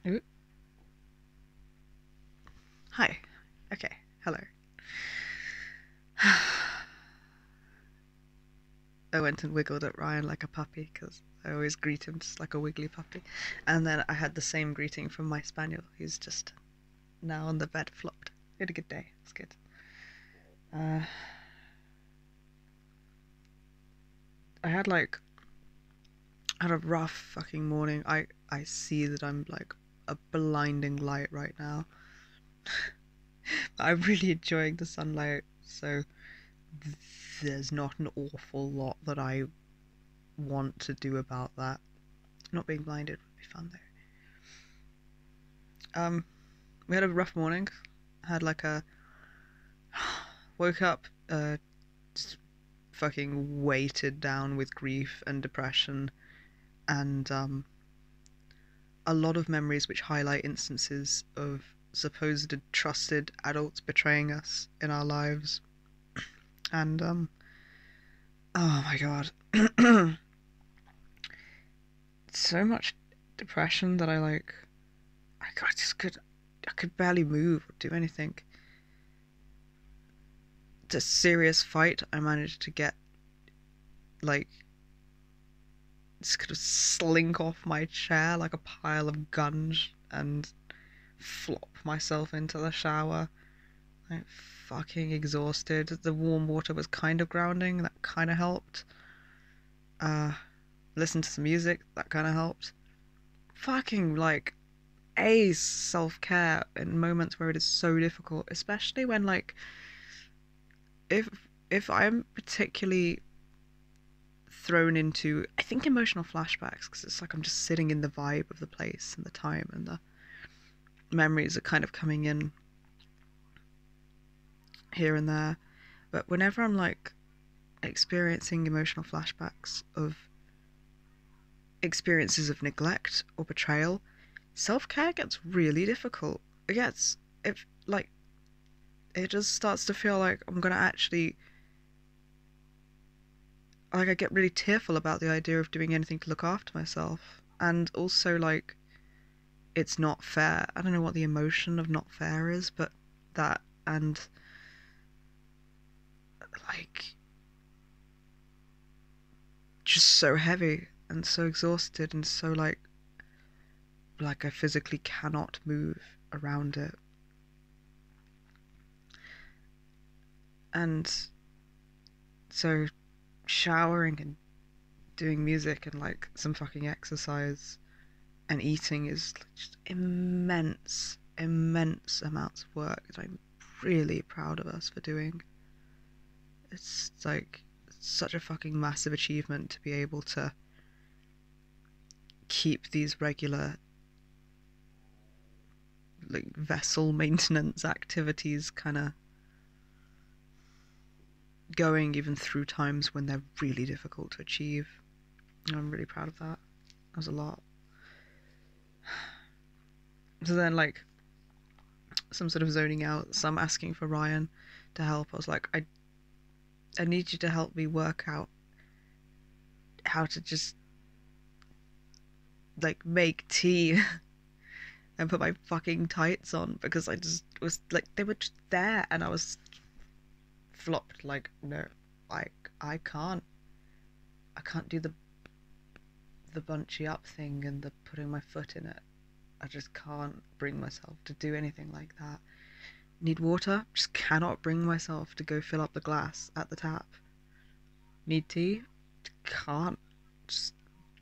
Ooh. Hi. Okay. Hello. I went and wiggled at Ryan like a puppy because I always greet him just like a wiggly puppy. And then I had the same greeting from my spaniel, who's just now on the bed flopped. We had a good day. It was good. Uh, I had like had a rough fucking morning. I see that I'm like a blinding light right now. I'm really enjoying the sunlight, so there's not an awful lot that I want to do about that. Not being blinded would be fun though. We had a rough morning. Had like a woke up just fucking weighted down with grief and depression and a lot of memories which highlight instances of supposed trusted adults betraying us in our lives. And oh my god. So much depression that I could barely move or do anything. It's a serious fight. I managed to get like just kind of slink off my chair like a pile of gunge and flop myself into the shower. I'm fucking exhausted. The warm water was kind of grounding, that kind of helped. Uh, Listen to some music, that kind of helped. Fucking like ace self care in moments where it is so difficult, especially when like if if I'm particularly thrown into, I think, emotional flashbacks because it's like I'm just sitting in the vibe of the place and the time and the memories are kind of coming in here and there. But whenever I'm like experiencing emotional flashbacks of experiences of neglect or betrayal, self care gets really difficult. It gets, if like, it just starts to feel like I'm gonna actually, like, I get really tearful about the idea of doing anything to look after myself. And also, like, it's not fair. I don't know what the emotion of not fair is, but that and like just so heavy and so exhausted and so like I physically cannot move around it. And so showering and doing music and like some fucking exercise and eating is just immense amounts of work that I'm really proud of us for doing. It's like such a fucking massive achievement to be able to keep these regular like vessel maintenance activities kind of going even through times when they're really difficult to achieve. I'm really proud of that. That was a lot. So then, like, some sort of zoning out, some asking for Ryan to help. I was like, I need you to help me work out how to just like make tea and put my fucking tights on because I just was like they were just there and I was flopped like no, I I can't do the bunchy up thing and the putting my foot in it. I just can't bring myself to do anything like that. Need water? Just cannot bring myself to go fill up the glass at the tap. Need tea? Can't just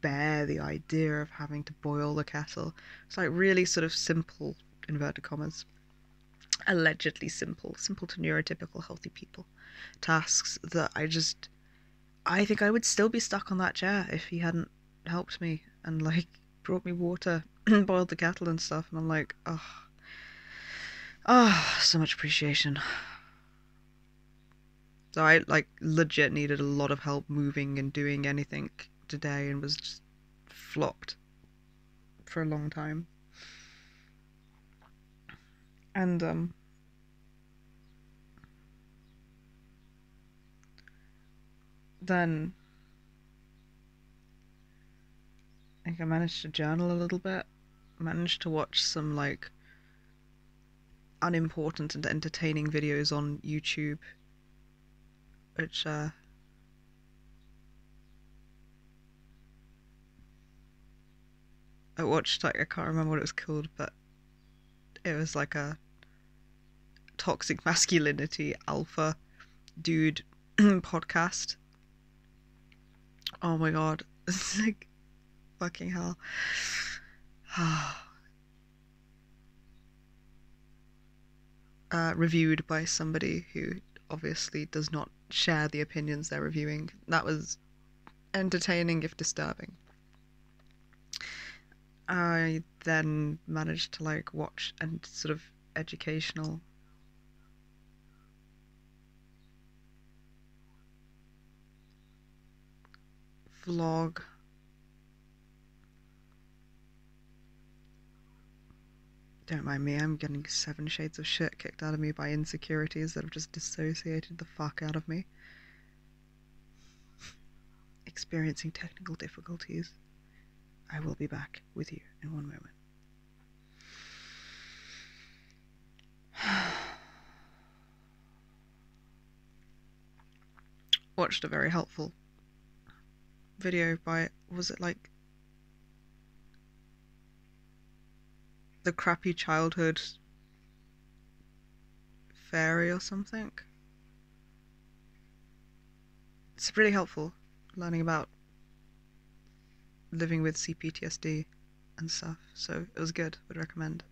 bear the idea of having to boil the kettle. It's like really sort of simple, inverted commas, allegedly simple to neurotypical healthy people tasks that I think I would still be stuck on that chair if he hadn't helped me and like brought me water, boiled the kettle and stuff. And I'm like, so much appreciation. So I like legit needed a lot of help moving and doing anything today and was just flopped for a long time. And then I think I managed to journal a little bit managed to watch some like unimportant and entertaining videos on YouTube, which I watched. Like, I can't remember what it was called, but it was like a toxic masculinity alpha dude podcast. Oh my god, it's like fucking hell. Reviewed by somebody who obviously does not share the opinions they're reviewing. That was entertaining if disturbing. I then managed to like watch and sort of educational vlog. Don't mind me, I'm getting 7 shades of shit kicked out of me by insecurities that have just dissociated the fuck out of me. Experiencing technical difficulties. I will be back with you in one moment. Watched a very helpful video by, was it like the Crappy Childhood Fairy or something? It's really helpful learning about living with CPTSD and stuff, so it was good. Would recommend.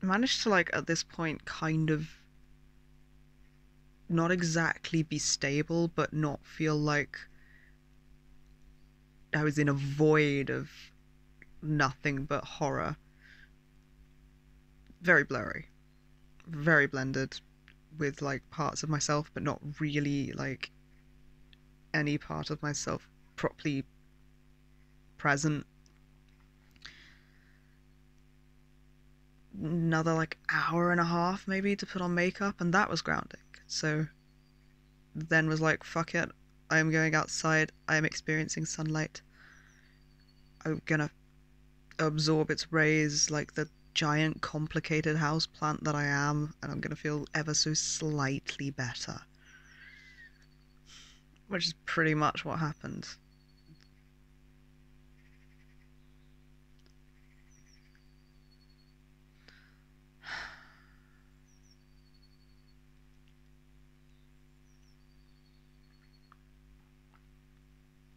I managed to like at this point kind of not exactly be stable, but not feel like I was in a void of nothing but horror. Very blurry, very blended with like parts of myself, but not really like any part of myself properly present. Another like hour and a half maybe to put on makeup, and that was grounding. So then was like, fuck it, I am going outside, I am experiencing sunlight, I'm gonna absorb its rays like the giant complicated house plant that I am, and I'm gonna feel ever so slightly better. Which is pretty much what happened.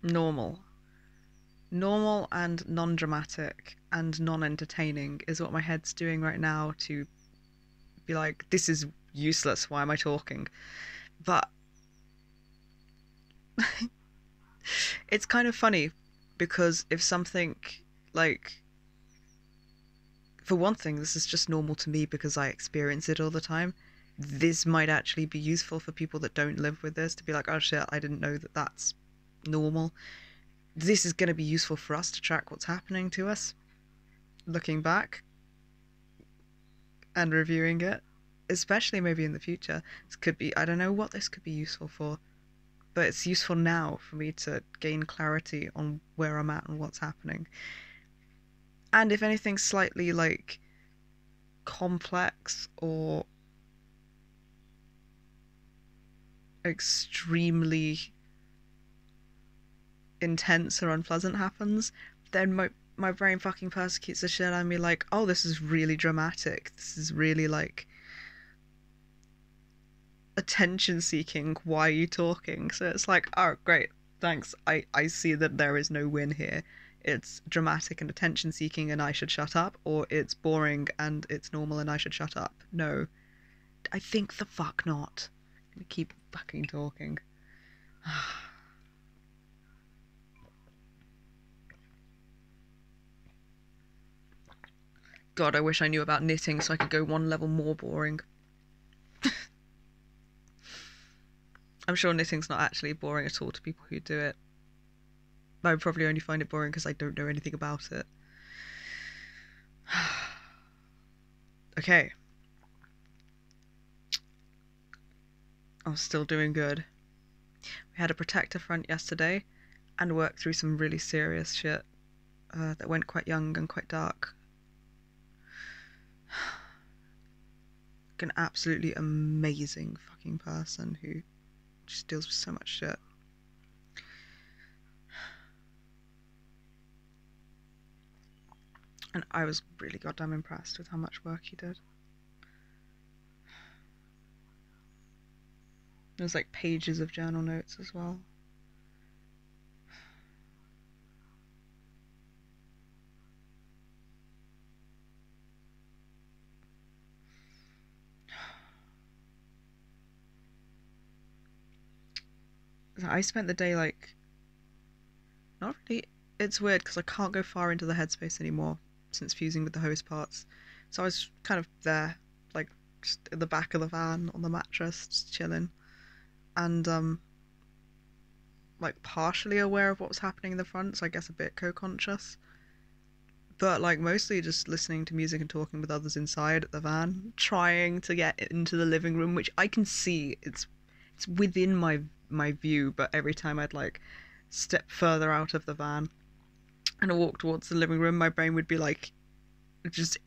Normal. Normal and non-dramatic and non-entertaining is what my head's doing right now to be like, this is useless, why am I talking? But it's kind of funny because if something like, for one thing, this is just normal to me because I experience it all the time. This might actually be useful for people that don't live with this to be like, oh shit, I didn't know that that's normal. This is going to be useful for us to track what's happening to us looking back and reviewing it, especially maybe in the future. This could be, I don't know what this could be useful for, but it's useful now for me to gain clarity on where I'm at and what's happening. And if anything slightly like complex or extremely intense or unpleasant happens, then my brain fucking persecutes the shit out of me like, oh, this is really dramatic. This is really like attention seeking. Why are you talking? So it's like, oh, great, thanks. I see that there is no win here. It's dramatic and attention seeking and I should shut up, or it's boring and it's normal and I should shut up. No. I think the fuck not. I'm gonna keep fucking talking. God, I wish I knew about knitting so I could go one level more boring. I'm sure knitting's not actually boring at all to people who do it. I would probably only find it boring because I don't know anything about it. Okay. I'm still doing good. We had a protector front yesterday and worked through some really serious shit. that went quite young and quite dark. An absolutely amazing fucking person who just deals with so much shit. And I was really goddamn impressed with how much work he did. There's like pages of journal notes as well. I spent the day like, not really, it's weird because I can't go far into the headspace anymore since fusing with the host parts. So I was kind of there, like just in the back of the van on the mattress, just chilling. And like partially aware of what was happening in the front, so I guess a bit co-conscious. But like mostly just listening to music and talking with others inside at the van, trying to get into the living room, which I can see it's within my view, but every time I'd like step further out of the van and walk towards the living room, my brain would be like, it just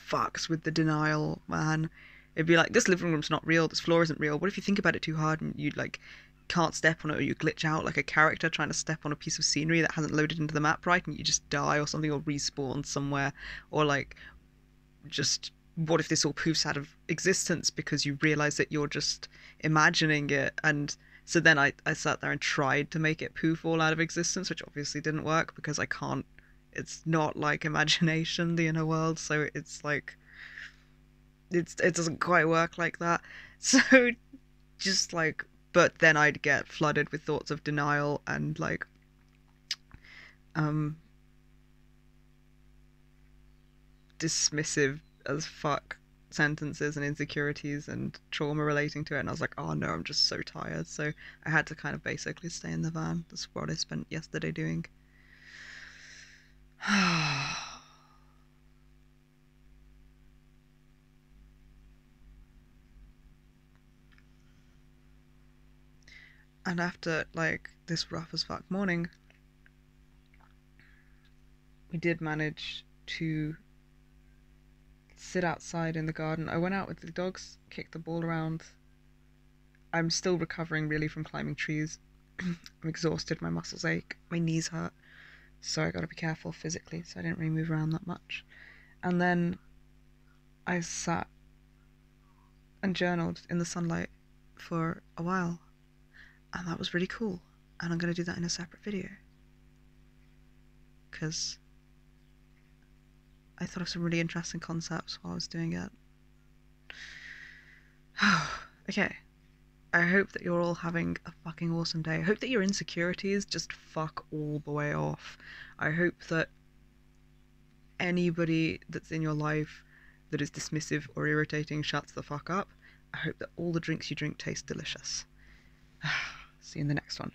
fucks with the denial, man. It'd be like, this living room's not real, this floor isn't real. What if you think about it too hard and you like can't step on it, or you glitch out like a character trying to step on a piece of scenery that hasn't loaded into the map right and you just die or something, or respawn somewhere, or like just what if this all poofs out of existence because you realize that you're just imagining it. And so then I sat there and tried to make it poof all out of existence, which obviously didn't work because I can't, it's not like imagination, the inner world, so it's like it doesn't quite work like that. So just like, but then I'd get flooded with thoughts of denial and like um dismissive as fuck sentences and insecurities and trauma relating to it, and I was like, oh no, I'm just so tired. So I had to kind of basically stay in the van. That's what I spent yesterday doing. And after like this rough as fuck morning, we did manage to sit outside in the garden. I went out with the dogs, kicked the ball around. I'm still recovering really from climbing trees. I'm exhausted, my muscles ache, my knees hurt, so I gotta be careful physically, so I didn't really move around that much. And then I sat and journaled in the sunlight for a while, and that was really cool. And I'm gonna do that in a separate video because I thought of some really interesting concepts while I was doing it. Okay, I hope that you're all having a fucking awesome day. I hope that your insecurities just fuck all the way off. I hope that anybody that's in your life that is dismissive or irritating shuts the fuck up. I hope that all the drinks you drink taste delicious. See you in the next one.